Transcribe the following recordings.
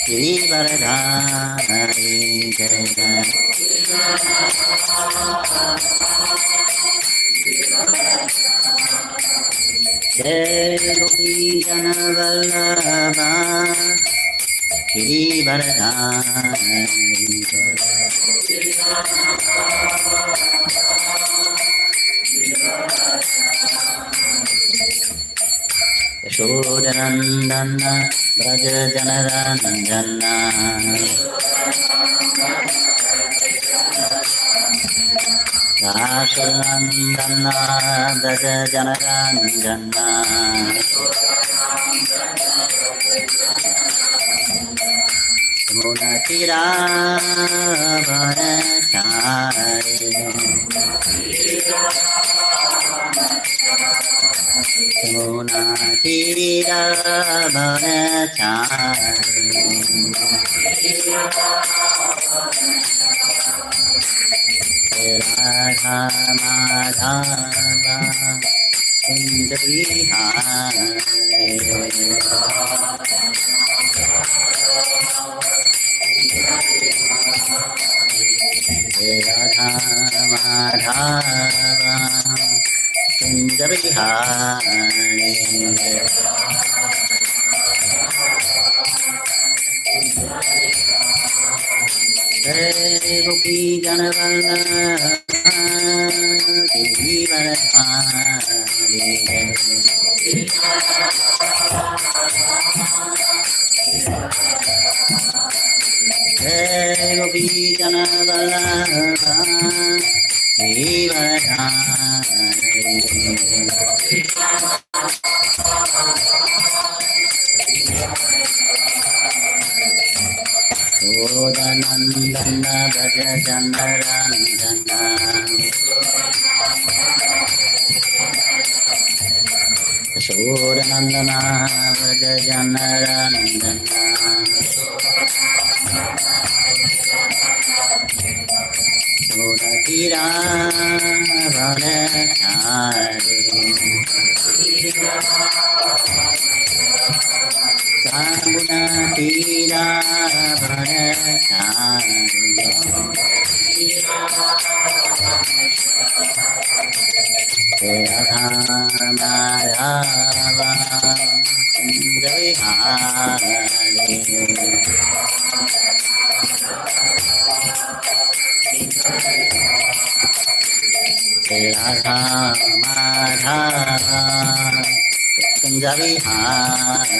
Giridharadhari Jai Jai Jai Gopi Jana Vallabha Giridharadhari Yashodanandana Braja Janaranjana Yashodanandana Braja Janaranjana Munatira Bharachari Munatira Bharachari Radha Madhava Sundari Radha Madhava Sundari Jai Gopi Jana Vallabha Giridharadhari Jai Gopi Jana Vallabha Sodanandana Braja Janaranjana Sodanandana Braja Janaranjana Sodakira Bharachari Sangunatira Bharachari Radha Madhava Sundari Radha Madhava Sundari Radha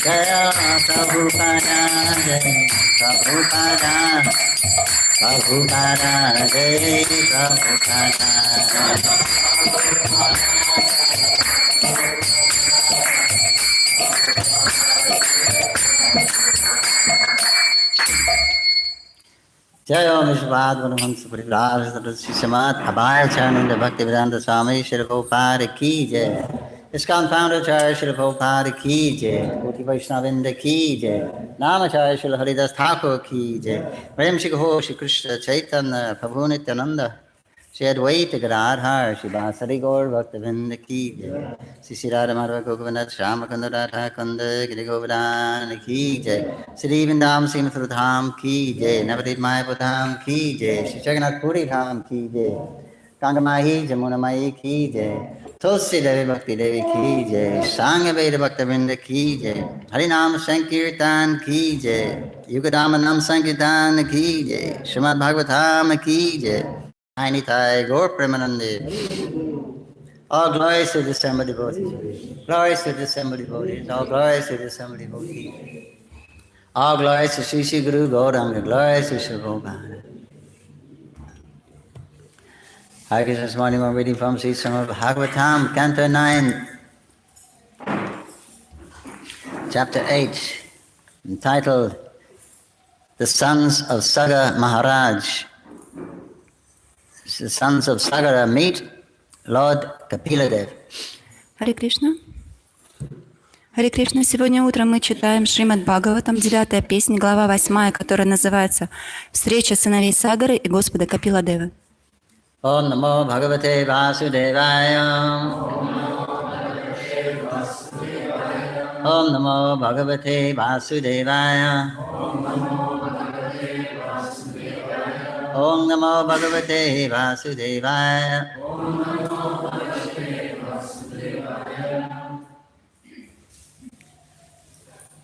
Jaya Prabhupada Jai Prabhupada Prabhupada Jai Prabhupada Jaya Shrimad Bhagavatam Shrimad Bhagavatam Bhaktivedanta Swami Shri Prabhupada Ki Jai ISKCON founder Acharya Shri Prabhupada Ki Jai, Bhuti Vaishnavinda Ki Jai, Namacharya Shri Haridas Thakur Ki Jai, Prem Shri Gaur Shri Krishna Chaitanya Prabhu Nityananda, Shri Advaita Gadadhar Shri Vasari Gaur Bhaktavinda Ki Jai, Shri Shri Radha Madhava Govinda Shyamakanda Radha Kanda Giri Govardhana Ki Jai, Shri Vindam Sri Mathura Dham Ki Jai, Navadip Mayapur Dham Ki Jai, Shri Jagannath Puri Dham Ki Jai, Ganga Mahi Jamuna Mahi Ki Jai, Tulsi Devi Bhakti Devi Ki Jai, Sangha Veda Bhakta Vrinda Ki Jai, Harinam Sankirtan Ki Jai, Yugadhamanam Sankirtan Ki Jai, Shrimad Bhagavatam Ki Jai, Ainitai Gaur Premanande. All glories to the assembled devotees. Glories to the assembled devotees. All glories to the assembled devotees. All glories to Sri Sri Guru Gauranga. Glories to Sri Prabhupada. Hare Krishna, this morning we're reading from Shrimad Bhagavatam, Canto 9, Chapter 8, entitled The Sons of Saga Maharaj. This the sons of Sagara meet Lord Kapiladev. Харе Кришна. Харе Кришна. Сегодня утром мы читаем Шримад Бхагаватам, 9-я песня, глава 8, которая называется «Встреча сыновей Сагары и Господа Капиладевы». Om Namo Bhagavate Vasudevaya. Om Namo Bhagavate Vasudevaya. Om Namo Bhagavate Vasudevaya.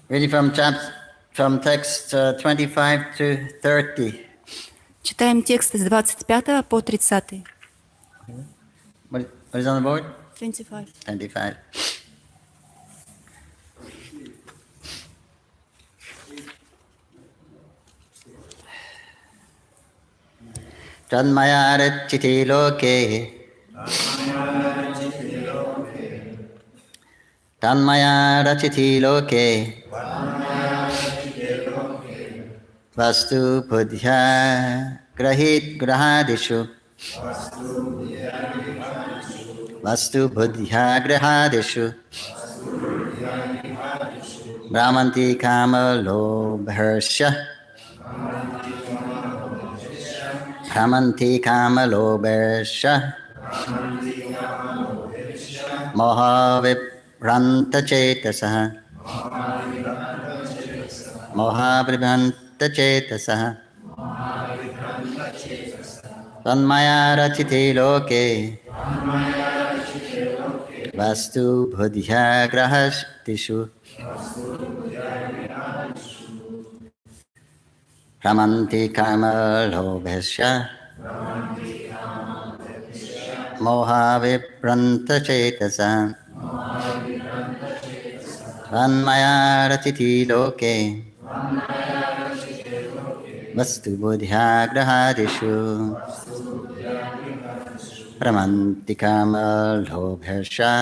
Reading from text 25 to 30. Читаем тексты с 25 по 30. What is on the board? 25. 25. Tanmaya rachiti loke. Tanmaya rachiti loke. Vastu buddhya grahit grahadishu. Vastu buddhya grahadishu. Brahmanti kama lobharsha. Brahmanti kama lobharsha. Moha vibranta chetasaha. Moha vibranta chetasaha. Tanmaya rachiti loke. Vastu buddhya grahastishu. Ramanti karma lobhasya. Moha vibranta chetasa. Tanmaya rachiti loke. Vastu buddhya grahadishu. Ramanti karma lobhasya.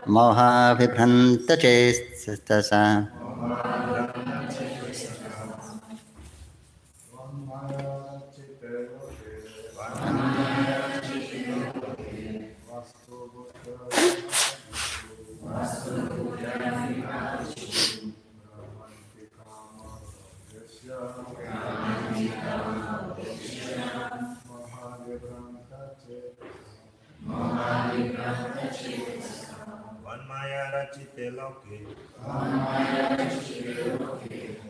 Moha vibranta chetasa.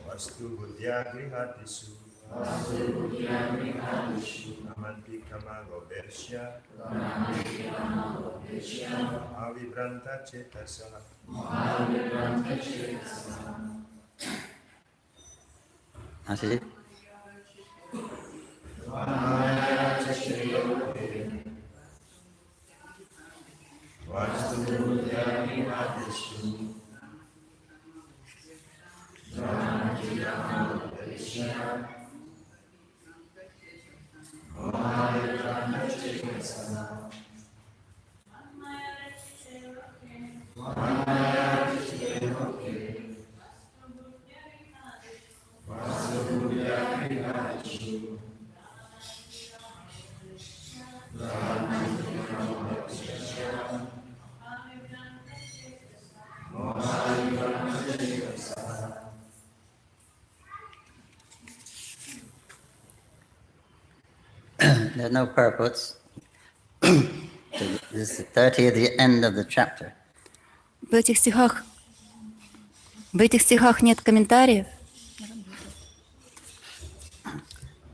Vastu buddhya grihatisu. Ramanti kama lobhasya. Avibranta cetasa. Así. Vastu buddhya grihatisu. There's no purpose. This is 30 at the end of the chapter. В этих стихах нет комментариев.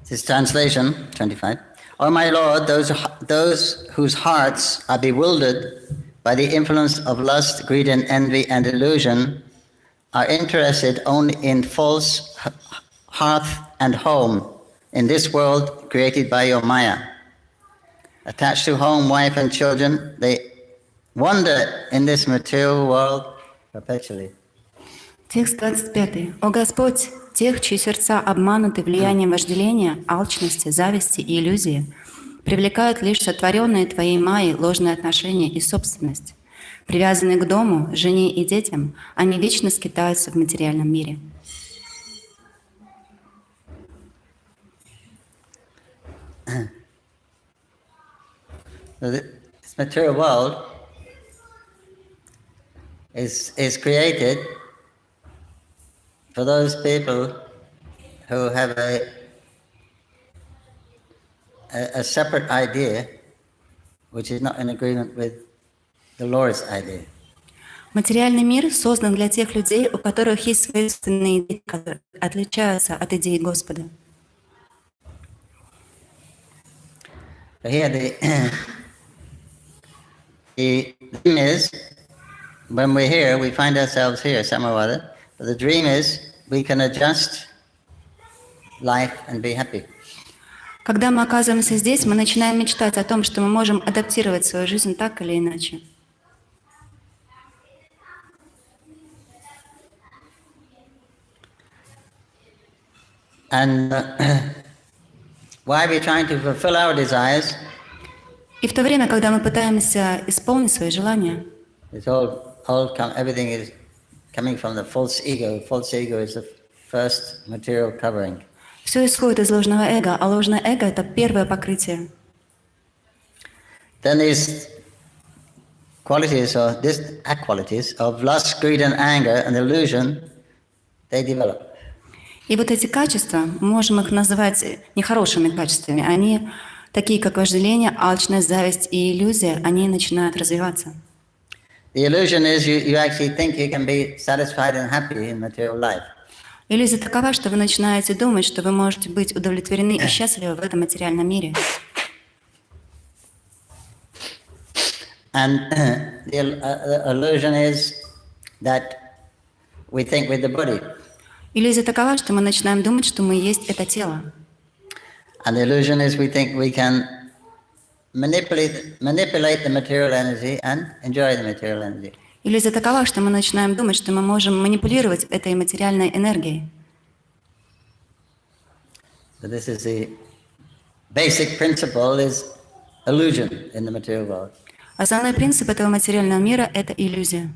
This translation, 25. O my Lord, those whose hearts are bewildered by the influence of lust, greed, and envy and illusion are interested only in false hearth and home in this world created by your Maya. Attached to home, wife, and children, they wander in this material world perpetually. Текст 25. «О Господь, тех, чьи сердца обмануты влиянием вожделения, алчности, зависти и иллюзии, привлекают лишь сотворенные Твоей Майей ложные отношения и собственность. Привязанные к дому, жене и детям, они вечно скитаются в материальном мире». So this material world is created for those people who have a separate idea which is not in agreement with the Lord's idea. Материальный мир создан для тех людей, у которых есть свои собственные идеи, которые отличаются от идеи Господа. Here the dream is, when we're here, we find ourselves here somewhere or other. But the dream is we can adjust life and be happy. Когда мы оказываемся здесь, мы начинаем мечтать о том, что мы можем адаптировать свою жизнь так или иначе. And while we're trying to fulfill our desires, И в то время, когда мы пытаемся исполнить свои желания, it's everything is coming from the false ego. False ego is the first material covering. все исходит из ложного эго, а ложное эго — это первое покрытие. Then these qualities or qualities of lust, greed and anger and illusion, they develop. И вот эти качества, мы можем их называть нехорошими качествами, они такие, как вожделение, алчность, зависть и иллюзия, они начинают развиваться. The illusion is you actually think you can be satisfied and happy in material life. Иллюзия такова, что вы начинаете думать, что вы можете быть удовлетворены и счастливы в этом материальном мире. And the illusion is that we think with the body. Иллюзия такова, что мы начинаем думать, что мы есть это тело. And the illusion is we think we can manipulate the material energy and enjoy the material energy. Иллюзия такова, что мы начинаем думать, что мы можем манипулировать этой материальной энергией. So this is the basic principle is illusion in the material world. Основной принцип этого материального мира — это иллюзия.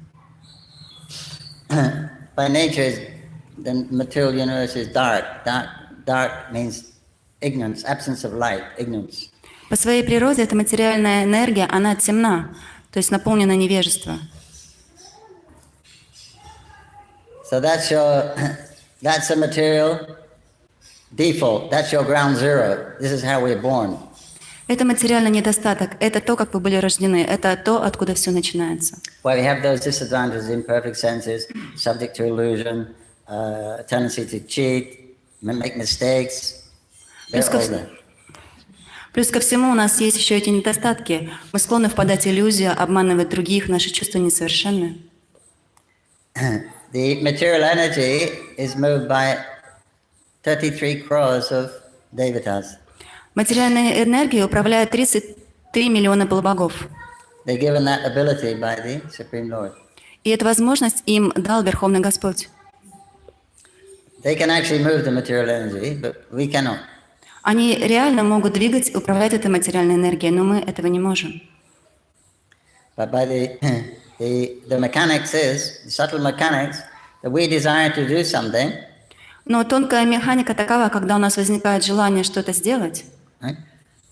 By nature, the material universe is dark. Dark means ignorance, absence of light, ignorance. По своей природе эта материальная энергия, она темна, то есть наполнена невежеством. So that's a material default. That's your ground zero. This is how we're born. Это материальный недостаток, это то, как вы были рождены, это то, откуда все начинается. Where we have those disadvantages, imperfect senses, subject to illusion, tendency to cheat, make mistakes. Плюс ко всему у нас есть еще эти недостатки. Мы склонны впадать в иллюзию, обманывать других, наши чувства несовершенны. The material energy is moved by 33 crores of devatas. Материальной энергией управляет 33 миллиона полубогов. They're given that ability by the Supreme Lord. И эту возможность им дал Верховный Господь. They can actually move the material energy, but we cannot. Они реально могут двигать, управлять этой материальной энергией, но мы этого не можем. But by the mechanics is, the subtle mechanics, that we desire to do something. Но тонкая механика такова, когда у нас возникает желание что-то сделать. Right?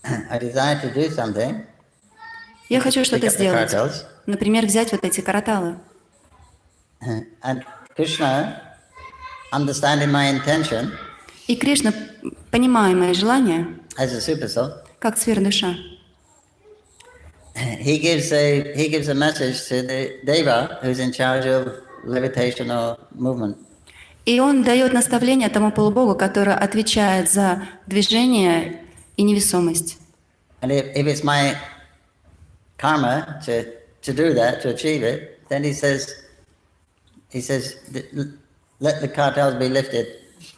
I desire to do something. Я хочу что-то сделать. Kartals. Например, взять вот эти караталы. And Krishna, understanding my intention, И Кришна, понимая мои желания, as a super soul, как сфера-душа, he gives a message to the deva who's in charge of levitation or movement. и он дает наставление тому полубогу, который отвечает за движение и невесомость. And if it's my karma to do that, to achieve it, then he says, let the cartels be lifted,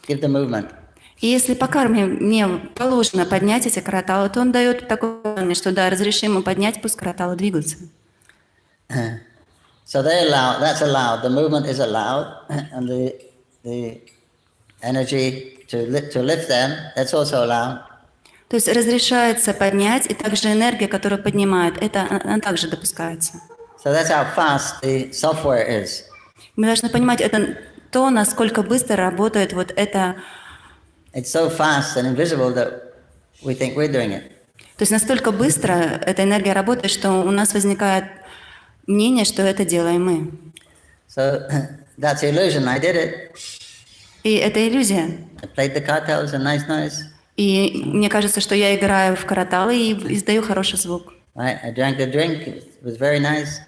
give the movement. И если по карме мне положено поднять эти караталы, то он дает такое, что да, разреши ему поднять, пусть караталы двигаются. So that's allowed, the movement is allowed, and the energy to lift them, that's also allowed. То есть разрешается поднять, и также энергия, которая поднимает, это она также допускается. So that's how fast the software is. Мы должны понимать, это то, насколько быстро работает вот это. It's so fast and invisible that we think we're doing it. То есть настолько быстро эта энергия работает, что у нас возникает мнение, что это делаем мы. So that's illusion. I did it. И это иллюзия. I played the kartal, it was a nice noise. И мне кажется, что я играю в караталы и издаю хороший звук. Right? I drank the drink, it was very nice.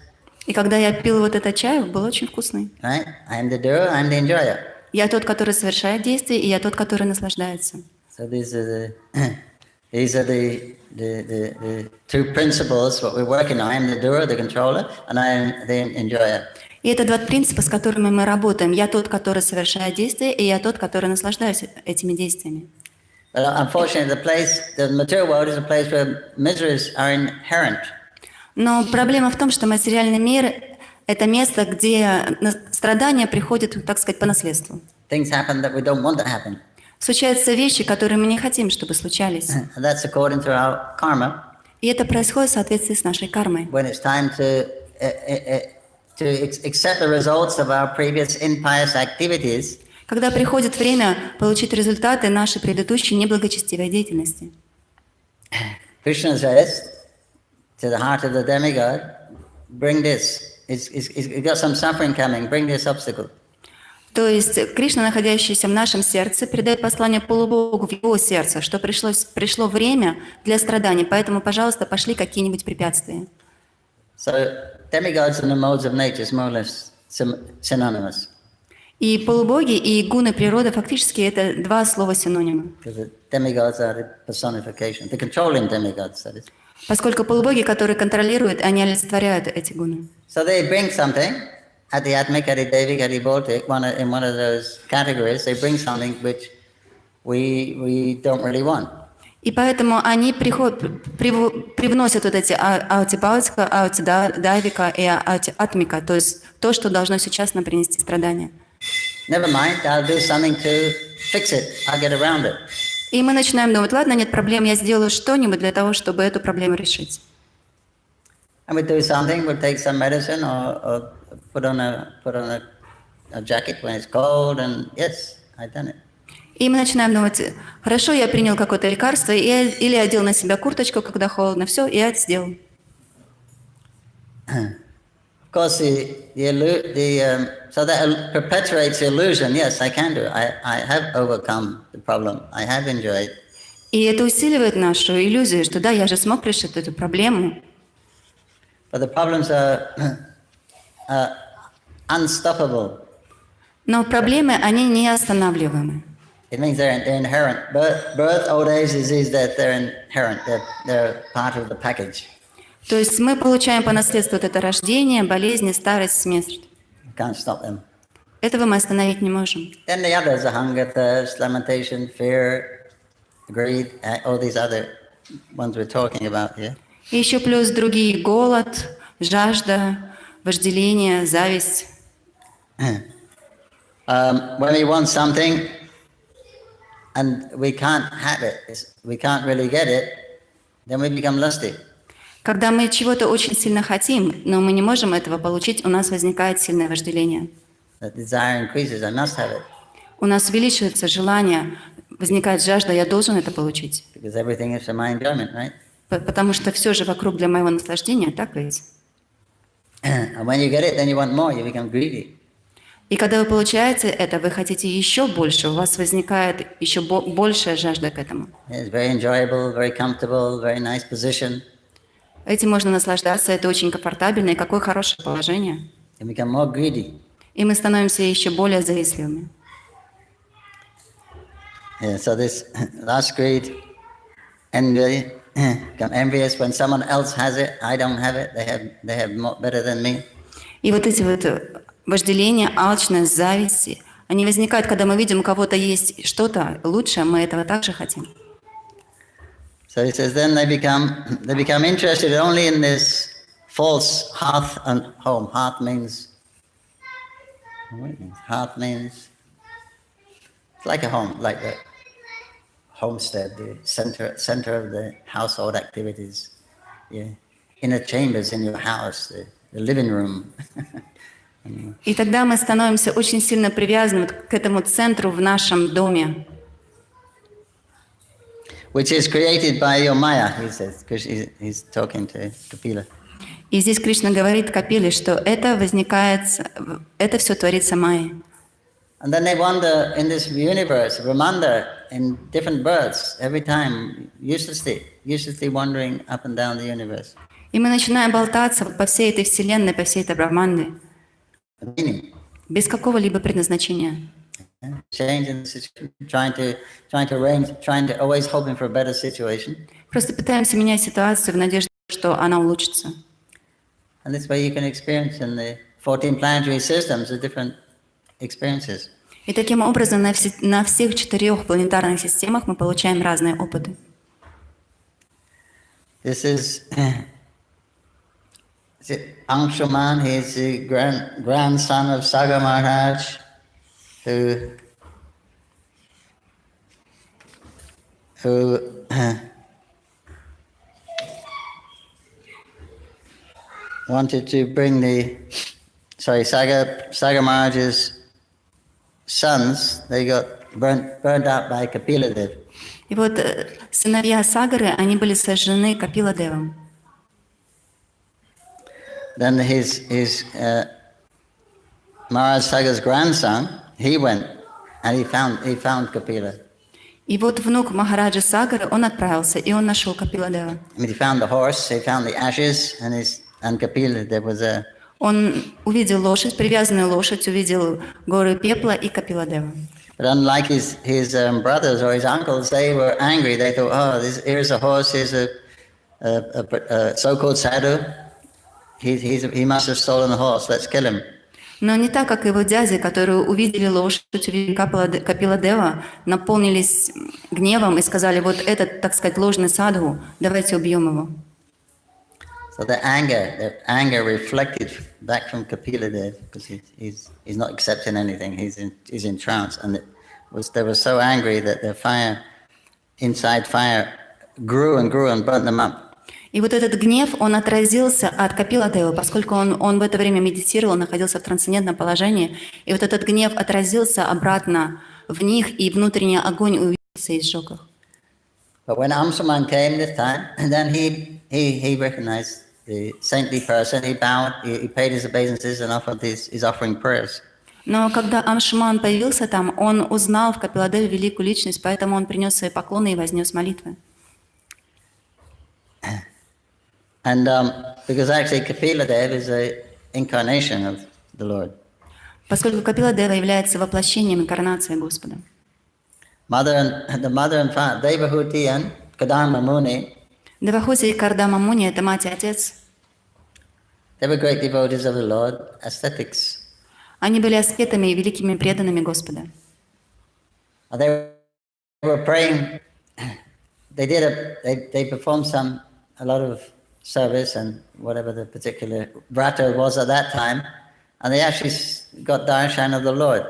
И когда я пил вот этот чай, был очень вкусный. Right? I'm the doer, I'm the enjoyer. Я тот, который совершает действие, и я тот, который наслаждается. So these are the two principles what we're working on. I'm the doer, the controller, and I'm the enjoyer. И это два принципа, с которыми мы работаем. Я тот, который совершает действие, и я тот, который наслаждаюсь этими действиями. But unfortunately, the material world is a place where miseries are inherent. Но проблема в том, что материальный мир – это место, где страдания приходят, так сказать, по наследству. Things happen that we don't want to happen. Случаются вещи, которые мы не хотим, чтобы случались. And that's according to our karma. И это происходит в соответствии с нашей кармой. When it's time to accept the results of our previous impious activities, Когда приходит время получить результаты нашей предыдущей неблагочестивой деятельности. Krishna says to the heart of the demigod, bring this. It's got some suffering coming, bring this obstacle. То есть Кришна, находящийся в нашем сердце, передает послание полубогу в его сердце, что пришло время для страданий, поэтому, пожалуйста, пошли какие-нибудь препятствия. So demigods and the modes of nature is more or less synonymous. И полубоги и гуны природы фактически это два слова синонима. Because the demigods are the personification, the controlling demigods, that is. Поскольку полубоги, которые контролируют, они олицетворяют эти гуны. So they bring something, Adhyatmic, Adhidevik, Adhibautic, in one of those categories, they bring something which we don't really want. И поэтому они привносят вот эти аутибаутика, аутидайвика и аутиатмика, то есть то, что должно сейчас нам принести страдания. Never mind, I'll do something to fix it, I'll get around it. И мы начинаем думать, ладно, нет проблем, я сделаю что-нибудь для того, чтобы эту проблему решить. And we do something, we'll take some medicine or put on a jacket when it's cold, and yes, I've done it. И мы начинаем думать, хорошо, я принял какое-то лекарство, или одел на себя курточку, когда холодно, все, и я это сделал. Of course, so that perpetuates the illusion. Yes, I can do it. I have overcome the problem. I have enjoyed. И это усиливает нашу иллюзию, что да, я же смог решить эту проблему. But the problems are unstoppable. Но проблемы, они неостанавливаемы. It means they're inherent. Birth, old age, disease, they're inherent. They're part of the package. То есть мы получаем по наследству вот это рождение, болезни, старость, смерть. You can't stop them. Этого мы остановить не можем. Then the others are hunger, thirst, lamentation, fear, greed, all these other ones we're talking about here. И еще плюс другие: голод, жажда, вожделение, зависть. When we want something and we can't have it, we can't really get it, then we become lusty. Когда мы чего-то очень сильно хотим, но мы не можем этого получить, у нас возникает сильное вожделение. The desire increases, I must have it. У нас увеличивается желание, возникает жажда, я должен это получить. Because everything is for my enjoyment, right? Потому что все же вокруг для моего наслаждения, так ведь? And when you get it, then you want more, you become greedy. И когда вы получаете это, вы хотите еще больше, у вас возникает еще большая жажда к этому. It's very enjoyable, very comfortable, very nice position. Этим можно наслаждаться, это очень комфортабельно, и какое хорошее положение. You become more greedy. И мы становимся еще более завистливыми. Yeah, so this last greed, envy, become envious when someone else has it, I don't have it, they have more, better than me. И вот эти вот вожделение, алчность, зависть, они возникают, когда мы видим, у кого-то есть что-то лучшее, мы этого также хотим. So he says, then they become interested only in this false hearth and home. Hearth means it's like a home, like the homestead, the center of the household activities. Yeah. Inner chambers in your house, the living room. И тогда мы становимся очень сильно привязаны к этому центру в нашем доме. which is created by your Maya, he says, because he's talking to Kapila. И здесь Кришна говорит Капиле, что это возникает, это все творится Майей. And then they wander in this universe, Brahmanda, in different births, every time, uselessly wandering up and down the universe. И мы начинаем болтаться вот по всей этой вселенной, по всей этой Брахманде, без какого-либо предназначения. Changing the situation, trying to arrange, always hoping for a better situation. Просто пытаемся менять ситуацию в надежде, что она улучшится. And this way you can experience in the 14 planetary systems the different experiences. И таким образом на всех 4 планетарных системах мы получаем разные опыты. This is Anshuman. He is the grandson of Sagar Maharaj, who wanted to bring Sagar Maharaj's sons, they got burnt out by Kapila Dev. И вот сыновья Сагары, они были сожжены Капила-девом. Then his Maharaj Sagar's grandson, he went and he found Kapila. И вот внук Махараджа Сагары, он отправился, и он нашел Капила-дева. I mean, he found the horse, he found the ashes, and Kapila there was a. Он увидел лошадь, привязанную лошадь, увидел горы пепла и Капила-дева. But unlike his brothers or his uncles, they were angry. They thought, oh, here's a horse, here's a so-called sadhu. He must have stolen the horse. Let's kill him. Но не так, как его дяди, которые увидели лошадь, увидели Капила-дева, наполнились гневом и сказали, вот этот, так сказать, ложный садху, давайте убьем его. So their anger reflected back from Kapila Dev, because he's not accepting anything. He's in trance, and they were so angry that their inside fire grew and burnt them up. И вот этот гнев, он отразился от Капила-дева, поскольку он в это время медитировал, находился в трансцендентном положении, и вот этот гнев отразился обратно в них, и внутренний огонь увиделся и сжег их. But when Amsuman came this time, then he recognized the saintly person. He bowed, he paid his obeisances and offered his offering prayers. Но когда Амшман появился там, он узнал в Капила-деве великую личность, поэтому он принес свои поклоны и вознес молитвы. And because actually Kapila Dev is an incarnation of the Lord. Поскольку Капила-дева является воплощением инкарнации Господа. The mother and father, Devahuti and Kadama Muni, Девахути и Кардама Муни – это мать и отец. they were great devotees of the Lord, ascetics. Они были аскетами и великими преданными Господа. They were praying. They performed a lot of service and whatever the particular vrata was at that time, and they actually got darshan of the Lord.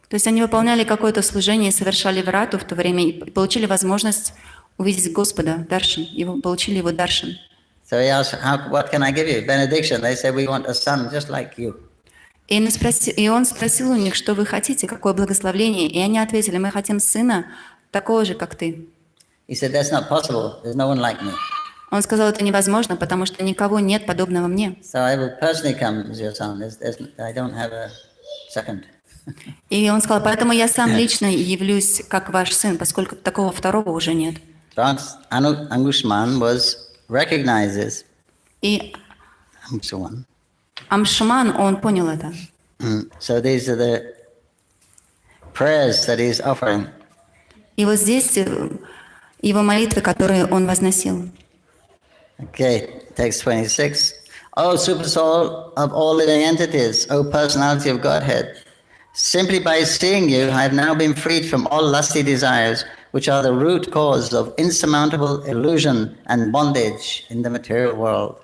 То есть они выполняли какое-то служение и совершали врату в то время и получили возможность увидеть Господа, даршан, получили его даршан. So he asked, what can I give you? Benediction. They said, we want a son just like you. И он спросил у них, что вы хотите, какое благословение, и они ответили, мы хотим сына такого же, как ты. He said, that's not possible. There's no one like me. Он сказал, это невозможно, потому что никого нет подобного мне. So I will personally come as your son. I don't have a second. И он сказал, поэтому я сам лично явлюсь как ваш сын, поскольку такого второго уже нет. Angushman recognizes. И Амшман, он понял это. So these are the prayers that he's offering. И вот здесь его молитвы, которые он возносил. Okay, text 26. O Supersoul of all living entities, O Personality of Godhead, simply by seeing you, I have now been freed from all lusty desires, which are the root cause of insurmountable illusion and bondage in the material world.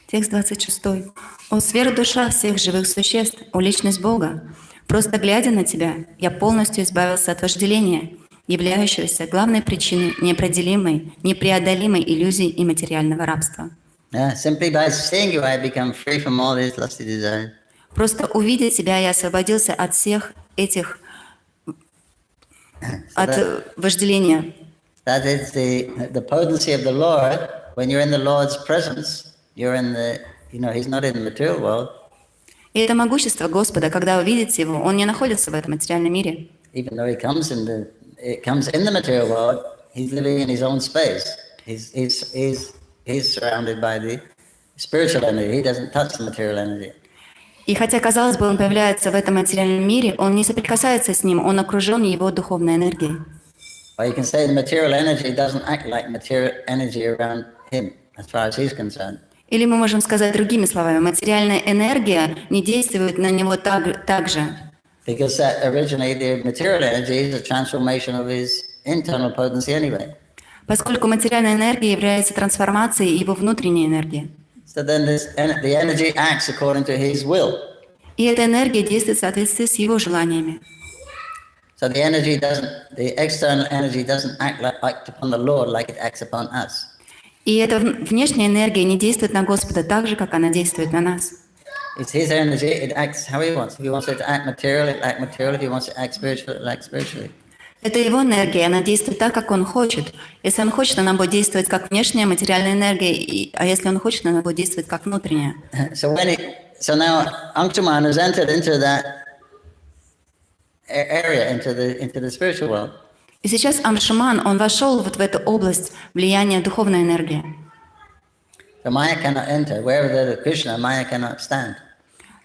Текст 26. «О сверхдуша всех живых существ, о личность Бога, просто глядя на тебя, я полностью избавился от вожделения, являющегося главной причиной неопределимой, непреодолимой иллюзии и материального рабства». Simply by seeing you, I become free from all these lusty desires. Просто увидя тебя, я освободился от всех этих, от вожделения. That is the potency of the Lord. When you're in the Lord's presence, you're in the, He's not in the material world. И это могущество Господа, когда вы видите Его, Он не находится в этом материальном мире. Even though He comes in the material world, He's living in His own space. He's surrounded by the spiritual energy. He doesn't touch the material energy. И хотя, казалось бы, Он появляется в этом материальном мире, Он не соприкасается с ним, Он окружен Его духовной энергией. Or you can say the material energy doesn't act like material energy around Him, as far as He's concerned. Или мы можем сказать другими словами, материальная энергия не действует на него так же. Because that originally the material energy is a transformation of His internal potency anyway. Поскольку материальная энергия является трансформацией Его внутренней энергии. So then the energy acts according to His will. И эта энергия действует в соответствии с Его желаниями. So the external energy doesn't act upon the Lord like it acts upon us. И эта внешняя энергия не действует на Господа так же, как она действует на нас. It's His energy, it acts how He wants. If He wants it to act material, it acts material. If He wants it to act spiritual, it acts spiritually. Это Его энергия, она действует так, как Он хочет. Если Он хочет, она будет действовать как внешняя материальная энергия, а если Он хочет, она будет действовать как внутренняя. So now Angshuman has entered into that area, into the spiritual world. И сейчас Амшуман, он вошел вот в эту область влияния духовной энергии. So Maya cannot enter. Wherever there is Krishna, Maya cannot stand.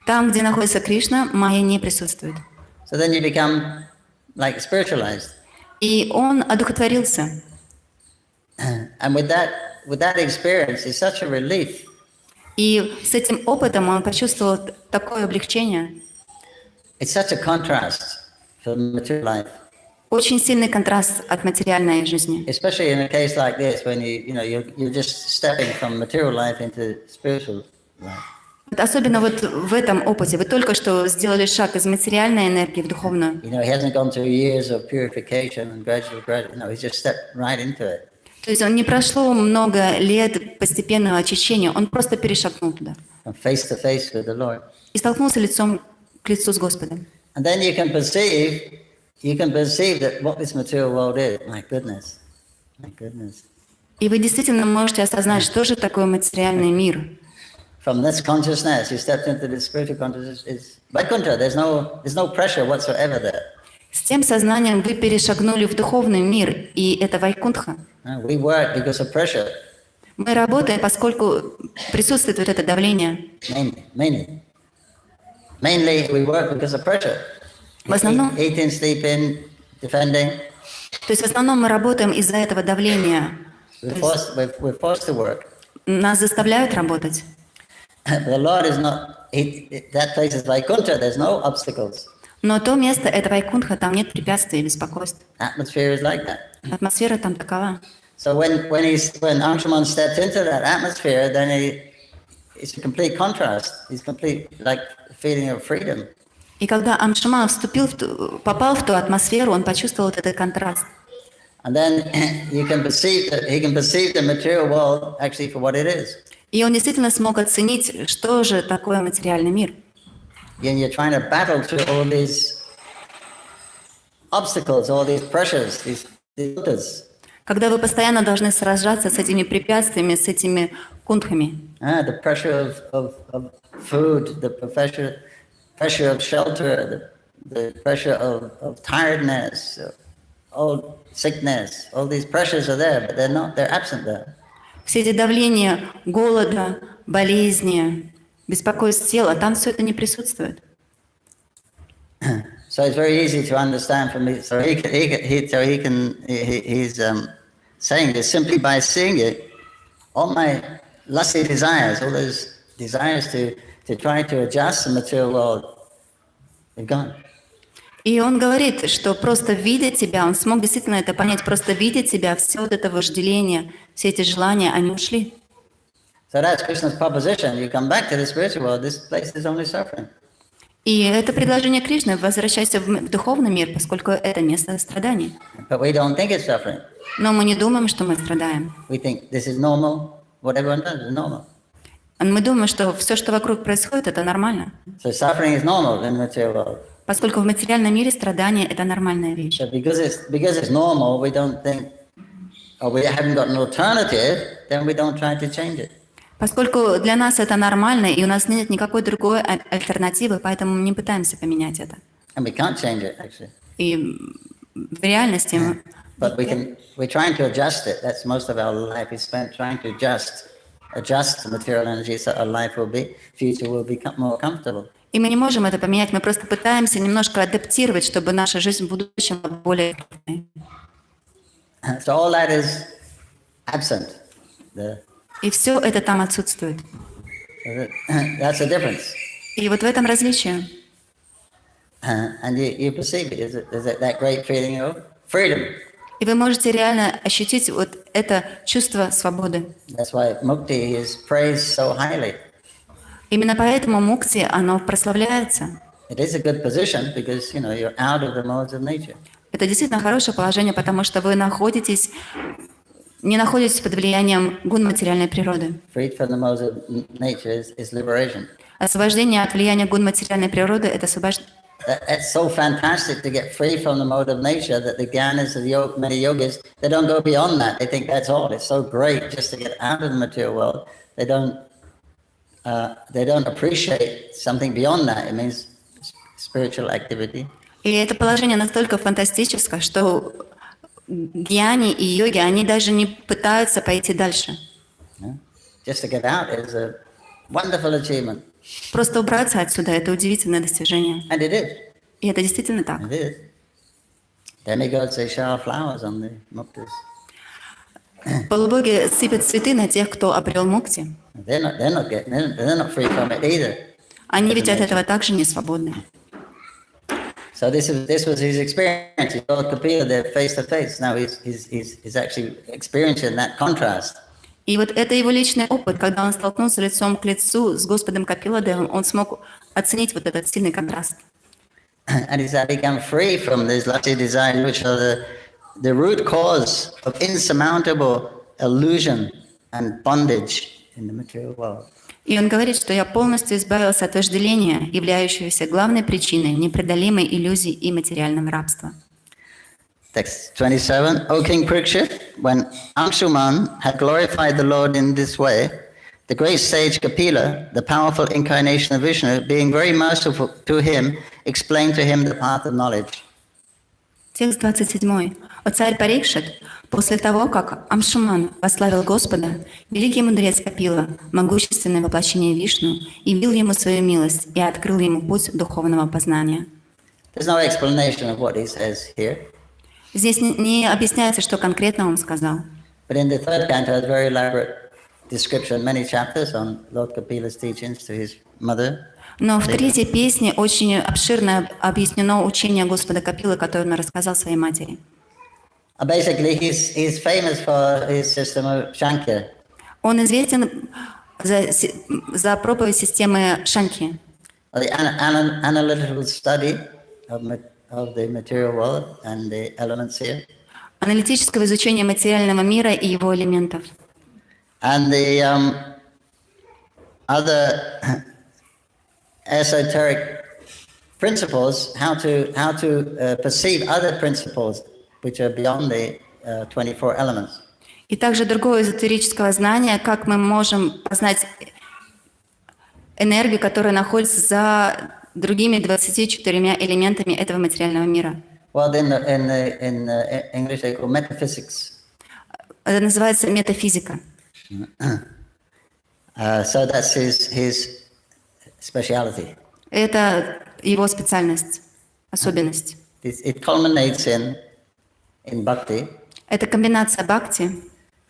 Там, где находится Кришна, майя не присутствует. So then you become like spiritualized. И он одухотворился. And with that experience, it's such a relief. И с этим опытом он почувствовал такое облегчение. It's such a contrast from material life. Очень сильный контраст от материальной жизни. Especially in a case like this, when you're just stepping from material life into spiritual life. Особенно вот в этом опыте. Вы только что сделали шаг из материальной энергии в духовную. He hasn't gone through years of purification and gradual. He's just stepped right into it. То есть он не прошло много лет постепенного очищения, он просто перешагнул туда. From face to face with the Lord. И столкнулся лицом к лицу с Господом. And then you can perceive that what this material world is. My goodness. И вы действительно можете осознать, что же такое материальный мир. From this consciousness, you stepped into the spiritual consciousness. It's Vaikuntha. There's no pressure whatsoever there. С тем сознанием вы перешагнули в духовный мир, и это Вайкунтха. We work because of pressure. Мы работаем, поскольку присутствует вот это давление. Mainly, we work because of pressure. В основном, Eating, sleeping, defending. то есть в основном мы работаем из-за этого давления. We're forced to work. Нас заставляют работать. The Lord is not. That place is Vaikuntha. There's no obstacles. Но то место, это Вайкунтха, там нет препятствий и беспокойств. Atmosphere is like that. Атмосфера там такова. So when Angshuman stepped into that atmosphere, then it's a complete contrast. It's complete like feeling of freedom. И когда Амшуман попал в ту атмосферу, он почувствовал вот этот контраст. And then he can perceive the material world actually for what it is. И он действительно смог оценить, что же такое материальный мир. And you're trying to battle through all these obstacles, all these pressures, these filters. Когда вы постоянно должны сражаться с этими препятствиями, с этими кунтхами. The pressure of food, the pressure of shelter, the pressure of tiredness, all sickness, all these pressures are there, but they're absent there. Все эти давления, голода, болезни, беспокойство тела, там все это не присутствует. So it's very easy to understand from me. So he's saying this simply by seeing it. All my lusty desires, all those desires to try to adjust the material world, they've gone. И он говорит, что просто видя тебя, он смог действительно это понять, просто видя тебя, все вот это вожделение, все эти желания, они ушли. So that's Krishna's proposition. You come back to the spiritual world, this place is only suffering. И это предложение Кришны: возвращайся в духовный мир, поскольку это место страданий. But we don't think it's suffering. Но мы не думаем, что мы страдаем. We think this is normal. What everyone does is normal. Мы думаем, что все, что вокруг происходит, это нормально. So suffering is normal in the material world. Поскольку в материальном мире страдание – это нормальная вещь. So because it's normal, we don't think or we haven't got an alternative, then we don't try to change it. Поскольку для нас это нормально, и у нас нет никакой другой альтернативы, поэтому мы не пытаемся поменять это. And we can't change it, actually. И в реальности But we're trying to adjust it. That's most of our life is spent trying to adjust the material energy so our life future will become more comfortable. и мы не можем это поменять, мы просто пытаемся немножко адаптировать, чтобы наша жизнь в будущем была более комфортной. So all that is absent. И все это там отсутствует. That's the difference. И вот в этом различие. And you perceive it. Is it that great feeling of freedom? И вы можете реально ощутить вот это чувство свободы. That's why mukti is praised so highly. Именно поэтому мукти, оно прославляется. It is a good position because you're out of the modes of nature. Это действительно хорошее положение, потому что вы не находитесь под влиянием гун материальной природы. Freed from the modes of nature is liberation. Освобождение от влияния гун материальной природы – это освобождение. It's so fantastic to get free from the mode of nature that the gyanis of many yogis, they don't go beyond that. They think that's all. It's so great just to get out of the material world. They don't appreciate something beyond that. It means spiritual activity. И это положение настолько фантастическое, что гьяни и йоги, они даже не пытаются пойти дальше. Just to get out is a wonderful achievement. Просто убраться отсюда – это удивительное достижение. And it is. И это действительно так. It is. Demigods, they shower flowers on the muktas. Полубоги сыпят цветы на тех, кто обрел мукти. They're not free from it either. Они ведь от этого также не свободны. So this was his experience. He told Kapila there face to face. Now he's actually experiencing that contrast. И вот это его личный опыт, когда он столкнулся лицом к лицу с Господом Капиладевом, он смог оценить вот этот сильный контраст. And he's become free from these lusty desires, which are the root cause of insurmountable illusion and bondage in the material world. И он говорит, что я полностью избавился от вожделения, являющегося главной причиной непреодолимой иллюзии и материального рабства. Text 27. O King Parikshit, when Anshuman had glorified the Lord in this way, the great sage Kapila, the powerful incarnation of Vishnu, being very merciful to him, explained to him the path of knowledge. Текст 27. О царь Парикшит, после того, как Амшуман восславил Господа, великий мудрец Капила, могущественное воплощение Вишну, явил ему свою милость и открыл ему путь духовного познания. There's no explanation of what he says here. Здесь не объясняется, что конкретно он сказал. But in the third canto, a very elaborate description, many chapters on Lord Kapila's teachings to his mother. Но в третьей песне очень обширно объяснено учение Господа Капилы, которое он рассказал своей матери. Basically, he's famous for his system of Shankya. Он известен за проповедь системы Шанки. The analytical study of the material world and the elements here. Аналитического изучения материального мира и его элементов. And the other esoteric principles, how to perceive other principles which are beyond the 24 elements. И также другое эзотерическое знание, как мы можем познать энергию, которая находится за другими 24 элементами этого материального мира. Well, in English they call metaphysics. Это называется метафизика. So that's his speciality. Это его специальность, особенность. It culminates in bhakti. Это комбинация бхакти.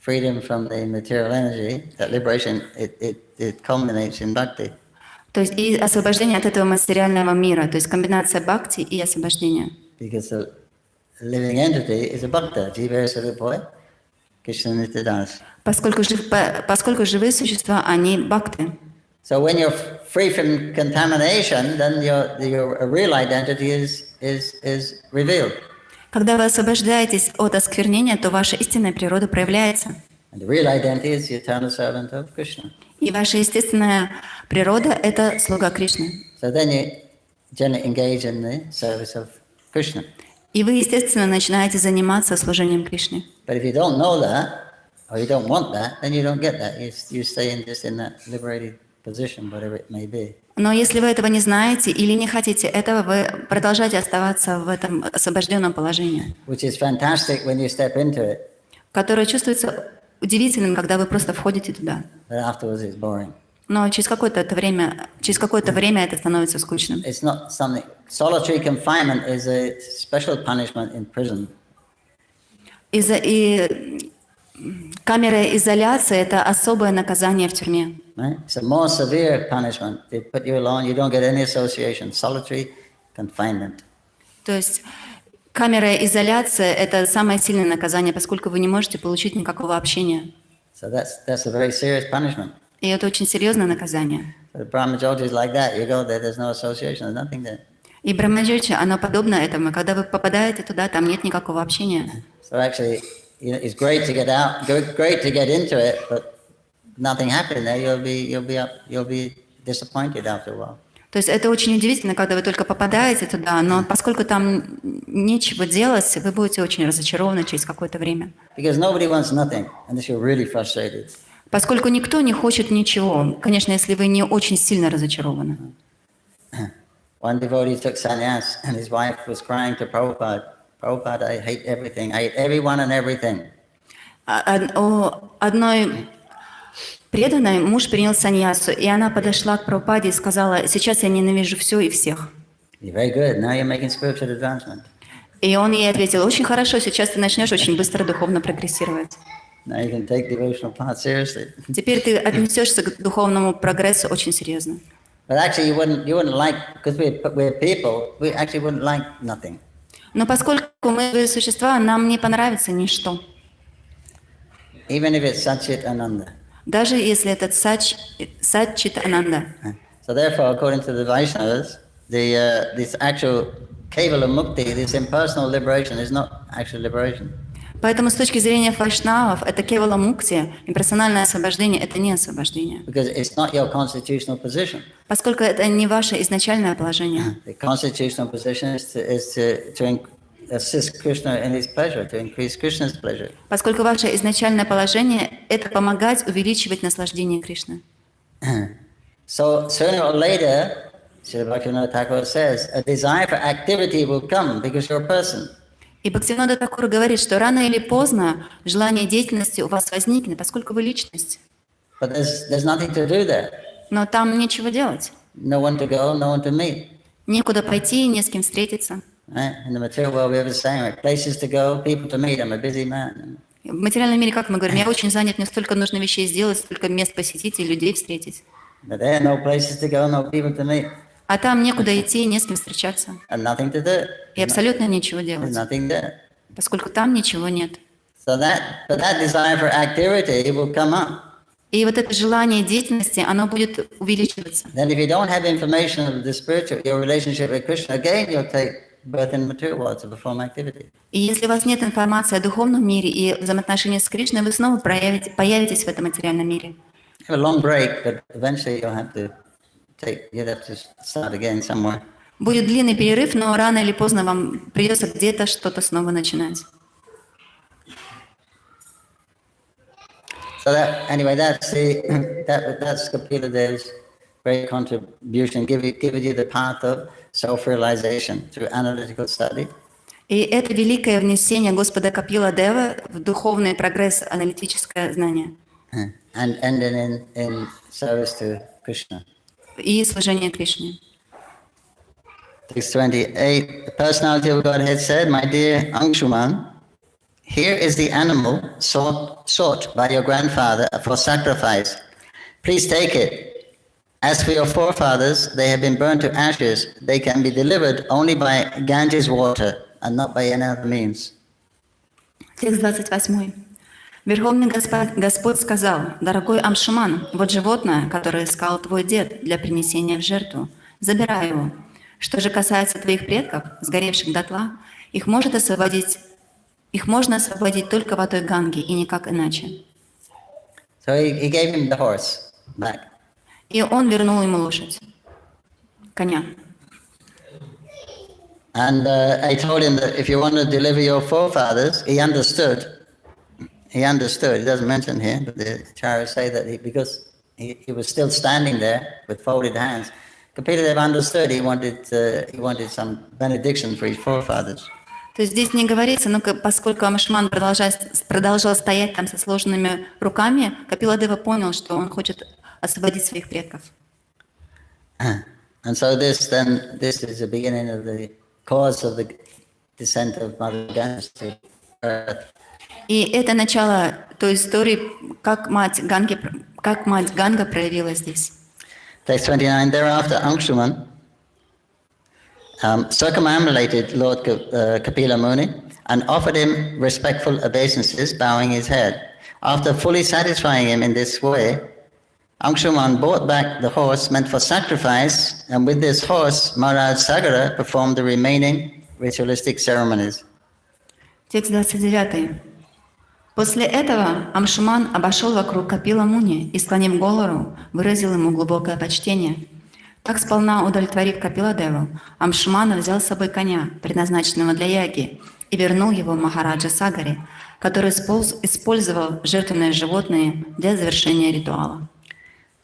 Freedom from the material energy, that liberation, it culminates in bhakti. То есть и освобождение от этого материального мира, то есть комбинация бхакти и освобождения. Because the living entity is a bhakta, jiva sarupaya, Krishna nityadas. Поскольку живые существа, они бхакты. So when you're free from contamination, then your real identity is revealed. Когда вы освобождаетесь от осквернения, то ваша истинная природа проявляется. And the real identity is the eternal servant of Krishna. И ваша естественная природа – это слуга Кришны. So then you generally engage in the service of Krishna. И вы, естественно, начинаете заниматься служением Кришне. But if you don't know that, or you don't want that, then you don't get that. You stay in that liberated position, whatever it may be. Но если вы этого не знаете или не хотите этого, вы продолжаете оставаться в этом освобожденном положении. Which is fantastic when you step into it. Которое чувствуется удивительным, когда вы просто входите туда. But afterwards it's boring. Но через какое-то время это становится скучным. It's not something. Solitary confinement is a special punishment in prison. Камера изоляции – это особое наказание в тюрьме. Right? It's a more severe punishment. They put you alone. You don't get any association. Solitary confinement. То есть камера изоляции – это самое сильное наказание, поскольку вы не можете получить никакого общения. So that's a very serious punishment. И это очень серьезное наказание. The Brahmajoti is like that. You go there, there's no association, there's nothing there. И Брахмаджича, оно подобно этому. Когда вы попадаете туда, там нет никакого общения. So actually, it's great to get out, great to get into it, but nothing happening there. You'll be disappointed after a while. То есть это очень удивительно, когда вы только попадаете туда, но поскольку там нечего делать, вы будете очень разочарованы через какое-то время. Because nobody wants nothing, unless you're really frustrated. Поскольку никто не хочет ничего, конечно, если вы не очень сильно разочарованы. One devotee took sannyas, and his wife was crying to Prabhupada, "Prabhupada, I hate everything. I hate everyone and everything." У одной преданной муж принял саньясу, и она подошла к Прабхупаде и сказала: «Сейчас я ненавижу все и всех». You're very good. Now you're making spiritual advancement. И он ей ответил: «Очень хорошо, сейчас ты начнешь очень быстро духовно прогрессировать. Now you can take devotional path seriously." Теперь ты отнесешься к духовному прогрессу очень серьезно». But actually, you wouldn't like, because we're people. We actually wouldn't like nothing. Но поскольку мы живые существа, нам не понравится ничто. Even if it's Satchit Ananda. Даже если это Саччит Ананда. So therefore, according to the Vaishnavas, this actual Kevala Mukti, this impersonal liberation, is not actual liberation. Поэтому с точки зрения вайшнавов, это кевала мукти, имперсональное освобождение – это не освобождение. Because it's not your constitutional position. Поскольку это не ваше изначальное положение. The constitutional position is to assist Krishna in his pleasure, to increase Krishna's pleasure. Поскольку ваше изначальное положение – это помогать увеличивать наслаждение Кришны. So sooner or later, Srila Bhaktivinoda Thakur says, a desire for activity will come because you're a person. И Бхактивинода Тхакур говорит, что рано или поздно желание деятельности у вас возникнет, поскольку вы личность. But there's nothing to do there. Но там нечего делать. No one to go, no one to meet. Некуда пойти, не с кем встретиться. Right? In the material world, we have the same. Right? Places to go, people to meet. I'm a busy man. В материальном мире, как мы говорим, я очень занят, мне столько нужно вещей сделать, столько мест посетить и людей встретить. But there are no places to go, no people to meet. А там некуда идти, не с кем встречаться. And nothing to do. И абсолютно нечего There's делать, nothing there. поскольку там ничего нет. So but that desire for activity, it will come up. И вот это желание деятельности, оно будет увеличиваться. Then if you don't have information of the spiritual, your relationship with Krishna, again you'll take birth in the material world to perform activity. И если у вас нет информации о духовном мире и взаимоотношениях с Кришной, вы снова появитесь в этом материальном мире. Have a long break, but eventually you'll have to start again somewhere. Будет длинный перерыв, но рано или поздно вам придется где-то что-то снова начинать. So that's Kapila Dev's great contribution, giving you the path of self-realization through analytical study. И это великое внесение Господа Капила Дева в духовный прогресс, аналитическое знание. And ending in service to Krishna. И служение Кришне. 628. The personality of Godhead said, "My dear Anshuman, here is the animal sought by your grandfather for sacrifice. Please take it. As for your forefathers, they have been burned to ashes. They can be delivered only by Ganges water and not by any other means." Текст 28. Верховный Господь сказал: «Дорогой Амшуман, вот животное, которое искал твой дед для принесения в жертву. Забирай его. Что же касается твоих предков, сгоревших дотла, их можно освободить только водой Ганги и никак иначе». So he gave him the horse back. И он вернул ему лошадь, коня. And I told him that if you want to deliver your forefathers, he understood he understood. He doesn't mention here, but the acharyas say that because he was still standing there with folded hands, Kapila understood he wanted some benediction for his forefathers. То есть здесь не говорится, но поскольку Амшман продолжал стоять там со сложенными руками, Капиладева понял, что он хочет освободить своих предков. And so this is the beginning of the cause of the descent of Mother Ganga to earth. И это начало той истории, как мать Ганга проявилась здесь. Text 29. Thereafter, Angshuman circumambulated Lord Kapila Muni and offered him respectful obeisances, bowing his head. After fully satisfying him in this way, Angshuman brought back the horse meant for sacrifice, and with this horse, Maharaj Sagara performed the remaining ritualistic ceremonies. Текст 29. После этого Амшуман обошел вокруг Капила Муни и, склонив голову, выразил ему глубокое почтение. Так, сполна удовлетворив Капиладеву, Амшуман взял с собой коня, предназначенного для яги, и вернул его Махараджа Сагаре, который использовал жертвенные животные для завершения ритуала.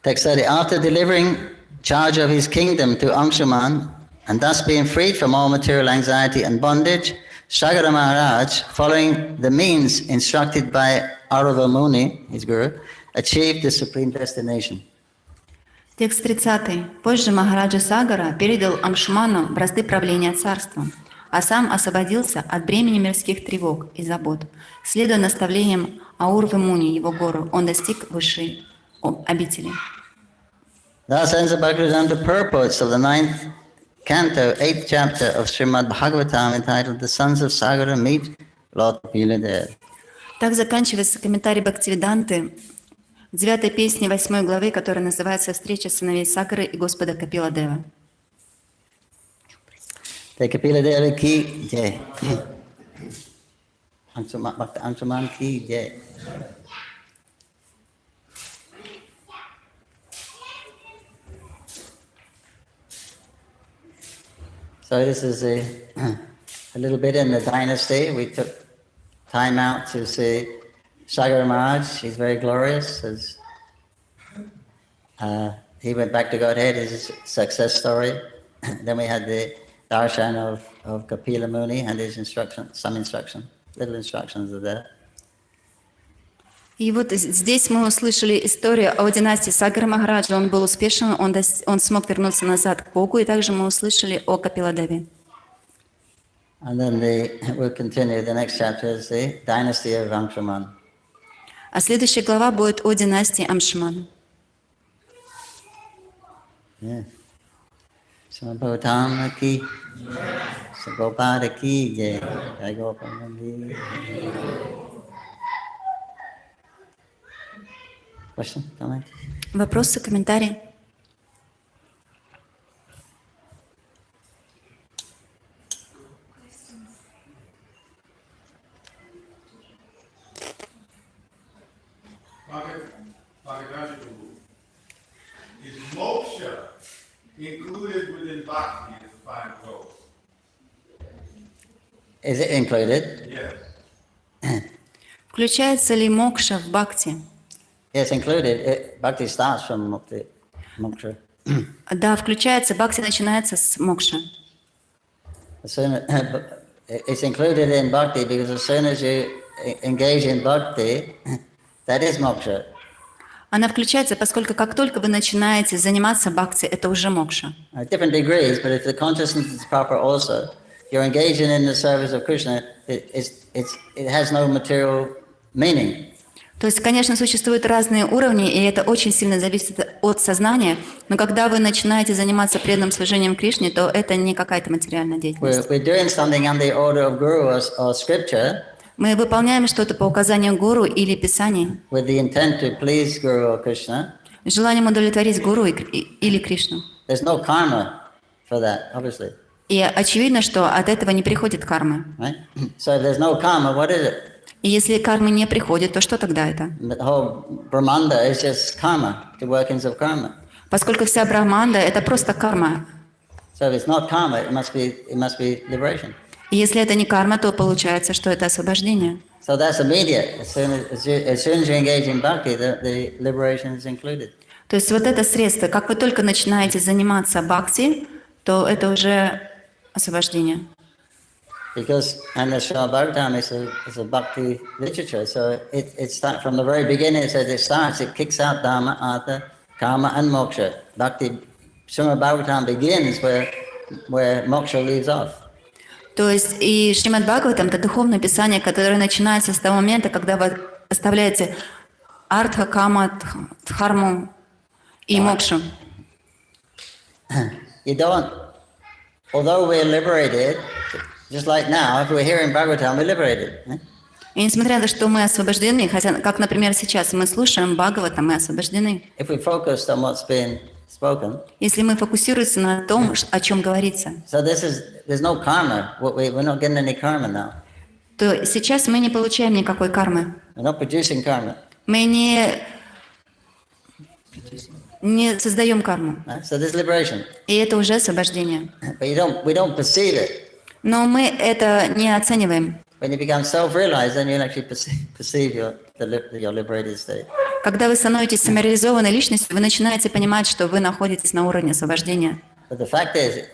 Text 30. After delivering charge of his kingdom to Angshuman, and thus being freed from all material anxiety and bondage, Sagara Maharaj, following the means instructed by Arava Muni, his guru, achieved the supreme destination. Текст 30. Позже Махараджа Сагара передал Амшуману бразды правления царством, а сам освободился от бремени мирских тревог и забот. Следуя наставлениям Аурвы Муни, его гуру, он достиг высшей обители. Thus ends the Bhagavatam, the purports of the 9th canto, 8th chapter of Shrimad Bhagavatam, entitled "The Sons of Sagara Meet Lord Kapila." Так заканчивается комментарий Бхактивиданты 9 песни 8 главы, которая называется «Встреча сыновей Сагары и Господа Капиладева». Kapila Deva ki jai. Angshuman ki jai. So this is a little bit in the dynasty. We took time out to see Sagara Maharaj. He's very glorious. He went back to Godhead, his success story. Then we had the darshan of Kapila Muni and his some little instructions are there. И вот здесь мы услышали историю о династии Сагара Махараджа. Он был успешен, он смог вернуться назад к Богу, и также мы услышали о Капиладеве. And then we'll continue. The next chapter is the dynasty of Angshuman. А следующая глава будет о династии Амшумана. Shrimad Bhagavatam ki, Sagopada ki jai, Jai Gopalandi. Question, comment? Вопросы, комментарии? Is moksha included within bhakti as a final goal? Is it included? Yes. Включается ли мокша в бхакти? Yes, included. Bhakti starts from moksha. Да, включается. Бхакти начинается с мокша. It's included in bhakti because as soon as you engage in bhakti, that is moksha. Она включается, поскольку как только вы начинаете заниматься бхакти, это уже мокша. At different degrees, but if the consciousness is proper also, you're engaging in the service of Krishna, it has no material meaning. То есть, конечно, существуют разные уровни, и это очень сильно зависит от сознания, но когда вы начинаете заниматься преданным служением Кришне, то это не какая-то материальная деятельность. We're doing something on the order of guru or scripture. Мы выполняем что-то по указанию гуру или писаний, With the intent to please Guru or Krishna. с желанием удовлетворить гуру или Кришну. There's no karma for that, obviously. И очевидно, что от этого не приходит кармы. Right? So if there's no karma, what is it? И если кармы не приходит, то что тогда это? The whole Brahmanda is just karma, the workings of karma. Поскольку вся брахманда — это просто карма. So if it's not karma, it must be liberation. И если это не карма, то получается, что это освобождение. So that's immediate. As soon as you engage in bhakti, the liberation is included. То есть вот это средство, как вы только начинаете заниматься бхакти, то это уже освобождение. Because and the Shrimad Bhagavatam is a bhakti literature, so it starts from the very beginning. It says it kicks out dharma, artha, karma, and moksha. Bhakti Shrimad Bhagavatam begins where moksha leaves off. То есть и Шримад Бхагаватам — это духовное писание, которое начинается с того момента, когда вы оставляете артха, кама, дхарму и мокшу. You don't, although we're liberated, just like now, if we're hearing Bhagavatam, we're liberated. И несмотря на то, что мы освобождены, хотя, как, например, сейчас мы слушаем Бхагаватам, мы освобождены. If we focused on what's being spoken, если мы фокусируемся на том, о чем говорится, so there's no karma. We're not getting any karma now. то сейчас мы не получаем никакой кармы. We're not producing karma. Мы не создаем карму. So there's liberation. И это уже освобождение. But we don't perceive it. Но мы это не оцениваем. When you become self-realized, then you'll actually perceive your liberated state. Когда вы становитесь самореализованной личностью, вы начинаете понимать, что вы находитесь на уровне освобождения. But the fact is,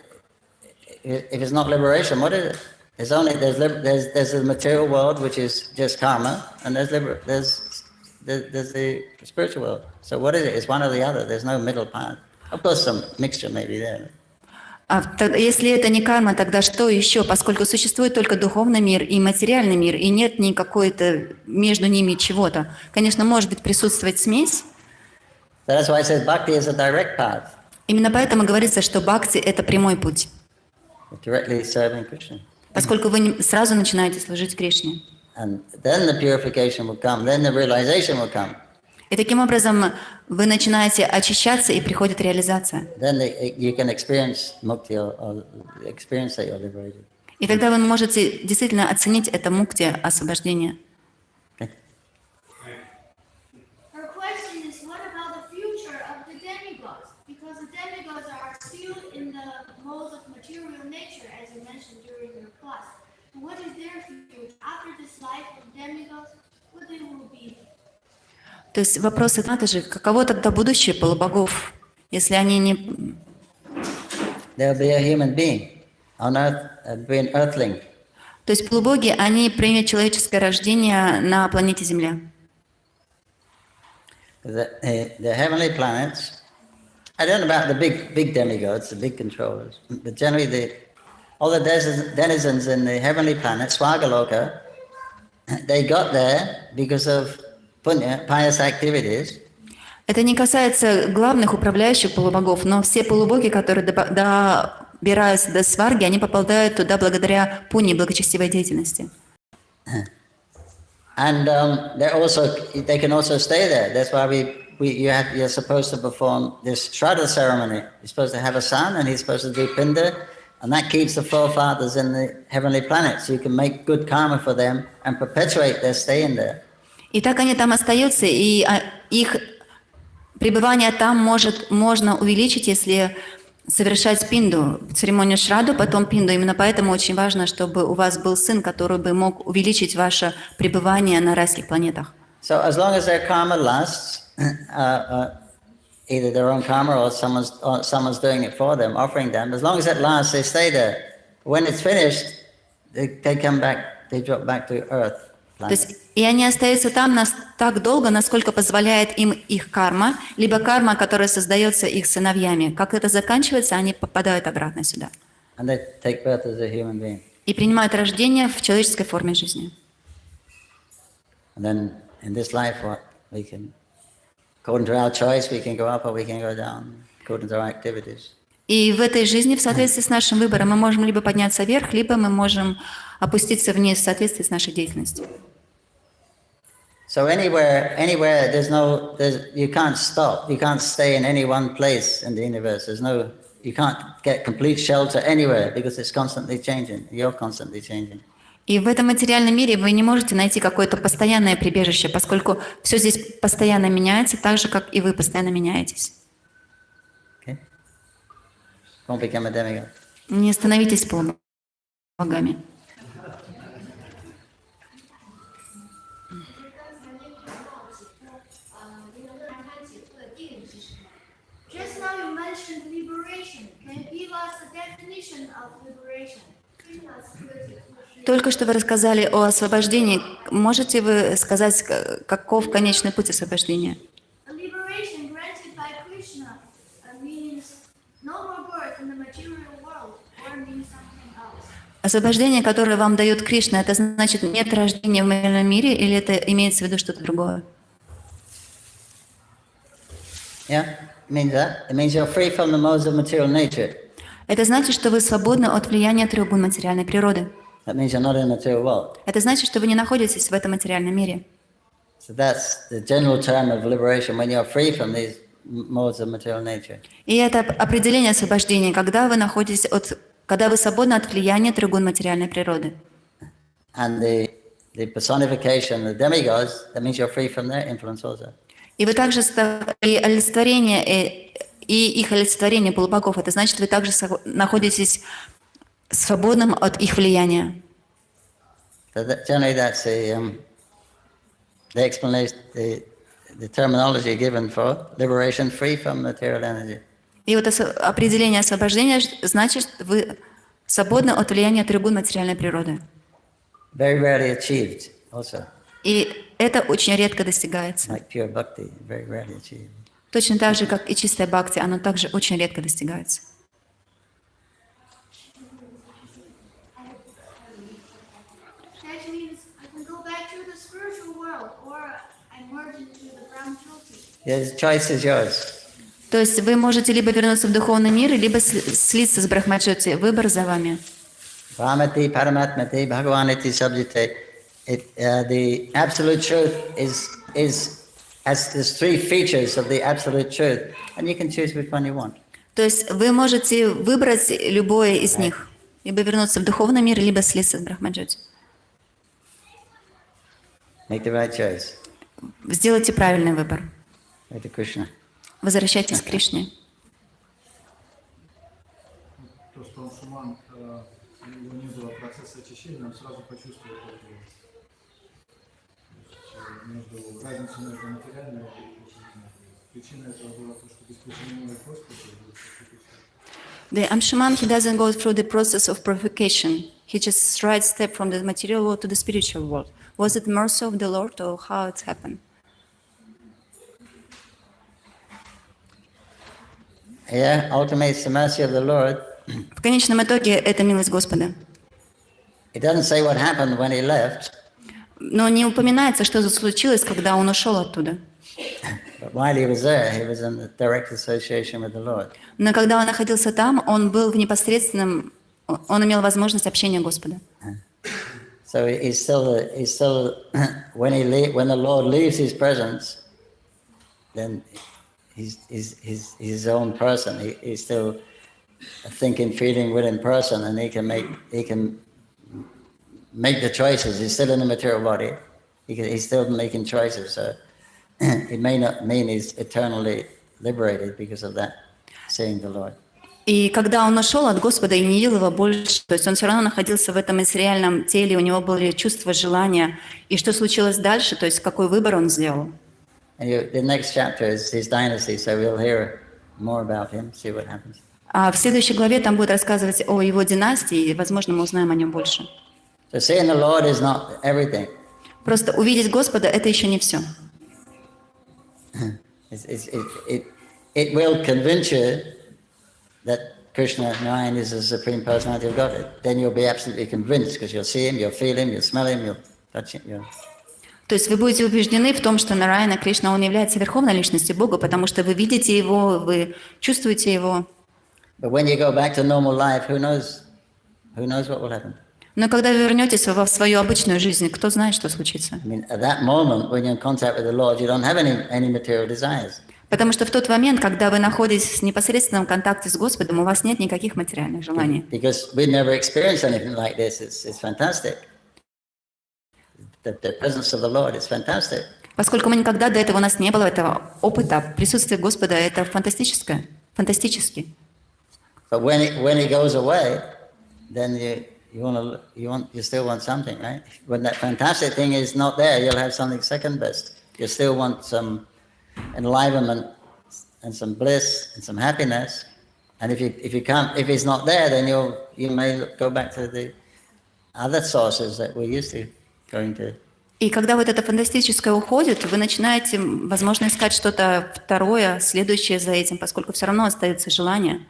if it's not liberation, what is it? There's the material world, which is just karma, and there's the spiritual world. So what is it? It's one or the other. There's no middle path. Of course, some mixture may be there. Если это не карма, тогда что еще? Поскольку существует только духовный мир и материальный мир, и нет никакой-то между ними чего-то. Конечно, может быть присутствовать смесь. So that's why it says bhakti is a direct path. Именно поэтому говорится, что бхакти — это прямой путь. Directly serving Krishna. Поскольку вы сразу начинаете служить Кришне. And then the purification will come. Then the realization will come. И таким образом вы начинаете очищаться, и приходит реализация. Then you can experience mukti or experience that you're liberated. И тогда вы можете действительно оценить это мукти, освобождение. Okay. Her question is, what about the future of the demigods? Because the demigods are still in the mode of material nature, as you mentioned during your class. What is their future after this life of demigods? What they will be? То есть вопрос это же, каково тогда будущее полубогов, если они не... There'll be a human being on earth, be an earthling. То есть полубоги, они примут человеческое рождение на планете Земля. The heavenly planets, I don't know about the big demigods, the big controllers, but generally all the denizens in the heavenly planet, Swagaloka, they got there because of pious activities. Это не касается главных управляющих полубогов, но все полубоги, которые добираются до сварги, они попадают туда благодаря пуне, благочестивой деятельности. And they can also stay there. That's why you're supposed to perform this Shraddha ceremony. You're supposed to have a son, and he's supposed to do pinda, and that keeps the forefathers in the heavenly planets. So you can make good karma for them and perpetuate their staying there. И так они там остаются, и их пребывание там можно увеличить, если совершать пинду, церемонию шраду, потом пинду. Именно поэтому очень важно, чтобы у вас был сын, который бы мог увеличить ваше пребывание на райских планетах. So as long as their karma lasts, either their own karma or someone's doing it for them, offering them, as long as it lasts, they stay there. When it's finished, they come back, they drop back to Earth. То есть, и они остаются там так долго, насколько позволяет им их карма, либо карма, которая создается их сыновьями. Как это заканчивается, они попадают обратно сюда. And they take birth as a human being. И принимают рождение в человеческой форме жизни. And then in this life, we can, according to our choice, we can go up or we can go down, according to our activities. И в этой жизни, в соответствии с нашим выбором, мы можем либо подняться вверх, либо мы можем опуститься вниз в соответствии с нашей деятельностью. So anywhere, you can't stop. You can't stay in any one place in the universe. You can't get complete shelter anywhere because it's constantly changing. You're constantly changing. И в этом материальном мире вы не можете найти какое-то постоянное прибежище, поскольку все здесь постоянно меняется, так же, как и вы постоянно меняетесь. Don't become a demigod. Не становитесь полубогами. definition of liberation. Только что вы рассказали о освобождении. Можете вы сказать, каков конечный путь освобождения? A liberation granted by Krishna means no more birth in the material world, or means something else. Освобождение, которое вам дает Кришна, это значит нет рождения в материальном мире, или это имеется в виду что-то другое? Yeah, it means that. It means you're free from the modes of material nature. Это значит, что вы свободны от влияния трех гун материальной природы. That means you're not in the material world. Это значит, что вы не находитесь в этом материальном мире. So that's the general term of liberation, when you're free from these modes of material nature. И это определение освобождения, когда вы находитесь когда вы свободны от влияния трех гун материальной природы. And the personification, the demigods, that means you're free from their influence also. И вы также и олицетворение, и их олицетворение полубогов, это значит, вы также находитесь свободным от их влияния. So generally that's the explanation, the terminology given for liberation free from material energy. И вот определение освобождения значит, вы свободны от влияния трех гун материальной природы. Very rarely achieved also. И это очень редко достигается. Like pure bhakti, very rarely achieved. Точно так же, как и чистая бхакти, оно также очень редко достигается. That means I can go back to the spiritual world, or I merge into the Brahmajyoti. Yeah, the choice is yours. То есть вы можете либо вернуться в духовный мир, либо слиться с Брахмаджоти. Выбор за вами. Brahmati, Paramatmati, Bhagavaniti, Sabjite. The absolute truth has there's three features of the absolute truth, and you can choose which one you want. То есть вы можете выбрать любое из них. Либо вернуться в духовный мир, либо слиться с Брахмаджоти. Make the right choice. Сделайте правильный выбор. Go to Krishna. Возвращайтесь к Кришне. То, что он шаман, у него не было процесса очищения, он сразу почувствовал между разницей между материальным и духовным. Причина этого была то, что без причинения Господа. The Amshaman, he doesn't go through the process of purification. He just strides step from the material world to the spiritual world. Was it mercy of the Lord or how it happened? Yeah, ultimately it's the mercy of the Lord. В конечном итоге это милость Господа. It doesn't say what happened when he left, Но не упоминается, что случилось, когда он ушел оттуда. but while he was there, he was in the direct association with the Lord. Но когда он находился там, он был в непосредственном, он имел возможность общения Господа. So he's still when the Lord leaves his presence, then he's his own person. He's still a thinking, feeling, willing person, and he can make the choices. He's still in the material body. He's still making choices. So it may not mean he's eternally liberated because of that, seeing the Lord. И когда он ушел от Господа и не видел его больше, то есть он все равно находился в этом материальном теле, у него были чувства, желания. И что случилось дальше, то есть какой выбор он сделал. And the next chapter is his dynasty, so we'll hear more about him, see what happens. А в следующей главе там будет рассказывать о его династии, и, возможно, мы узнаем о нем больше. So seeing the Lord is not everything. Просто увидеть Господа – это еще не все. It will convince you that Krishna, Narayan, is the Supreme Personality of Godhead. Then you'll be absolutely convinced because you'll see him, you'll feel him, you'll smell him, you'll touch him. То есть вы будете убеждены в том, что Нараяна Кришна, он является верховной личностью Бога, потому что вы видите его, вы чувствуете его. But when you go back to normal life, who knows what will happen? Но когда вы вернетесь в свою обычную жизнь, кто знает, что случится? I mean, at that moment, when you're in contact with the Lord, you don't have any material desires. Потому что в тот момент, когда вы находитесь в непосредственном контакте с Господом, у вас нет никаких материальных желаний. Because we've never experienced anything like this. It's fantastic. The presence of the Lord is fantastic. Поскольку мы никогда до этого у нас не было этого опыта, присутствие Господа – это фантастически. But when he goes away, then you still want something, right? When that fantastic thing is not there, you'll have something second best. You still want some enlivenment and some bliss and some happiness, And if you can't, if it's not there, then you may go back to the other sources that we're used to going to. И когда вот это фантастическое уходит, вы начинаете, возможно, искать что-то второе, следующее за этим, поскольку все равно остается желание.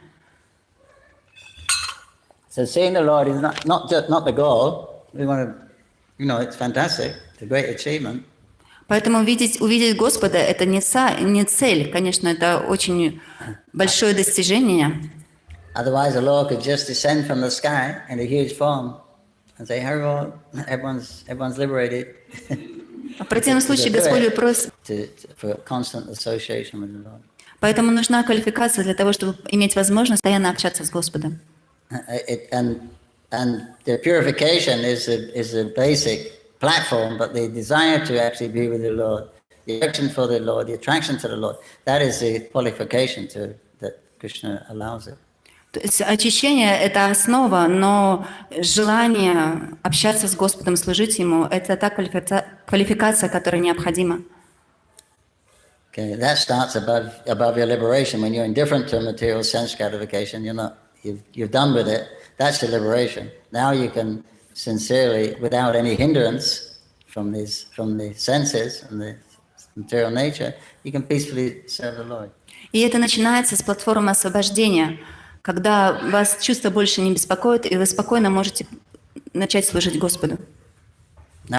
So seeing the Lord is not the goal. We want to, it's fantastic. It's a great achievement. Поэтому увидеть Господа – это не цель, конечно, это очень большое достижение. Otherwise, the Lord could just descend from the sky in a huge form and say, "Hello, everyone's liberated." В противном случае Господь просит. For constant association with the Lord. Поэтому нужна квалификация для того, чтобы иметь возможность постоянно общаться с Господом. And the purification is a basic platform, but the desire to actually be with the Lord, the action for the Lord, the attraction to the Lord, that is the qualification that Krishna allows it. То есть очищение – это основа, но желание общаться с Господом, служить Ему – это та квалификация, которая необходима. Okay, that starts above your liberation. When you're indifferent to material sense gratification, you're done with it. That's your liberation. Now you can sincerely, without any hindrance from the senses and the material nature, you can peacefully serve the Lord. И это начинается с платформы освобождения, когда вас чувства больше не беспокоят, и вы спокойно можете начать служить Господу.